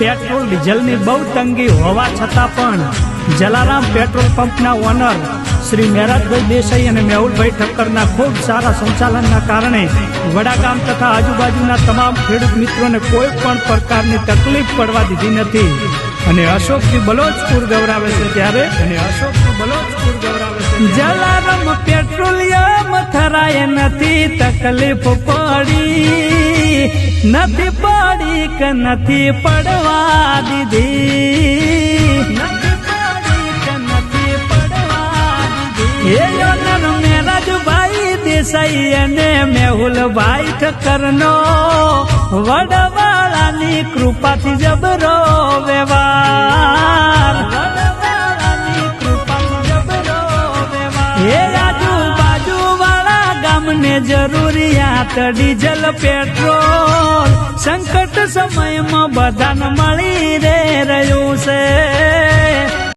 petrol ડીઝલની બહુ તંગી હોવા છતાં પણ જલારામ પેટ્રોલ પંપના ઓનર શ્રી મહેરાજભાઈ દેસાઈ અને મેહુલભાઈ ઠક્કરના ખૂબ સારા સંચાલનના કારણે વડાગામ તથા આજુબાજુના તમામ ખેડૂત મિત્રોને કોઈ પણ પ્રકારની તકલીફ પડવા દીધી નથી અને અશોકજી બલોચપુર ગૌરાવે છે ત્યારે જલારામ પેટ્રોલિયમ થરાય નથી તકલીફ પડી કે નથી પડવા દીધી મેરાજભાઈ દેસાઈ અને મેહુલભાઈ ઠક્કરનો વડવાળાની કૃપાથી જબરો વ્યવહાર આજુબાજુ વાળા ગામને જરૂરિયાત ડીઝલ પેટ્રોલ સંકટ સમયમાં બધાને મળી રે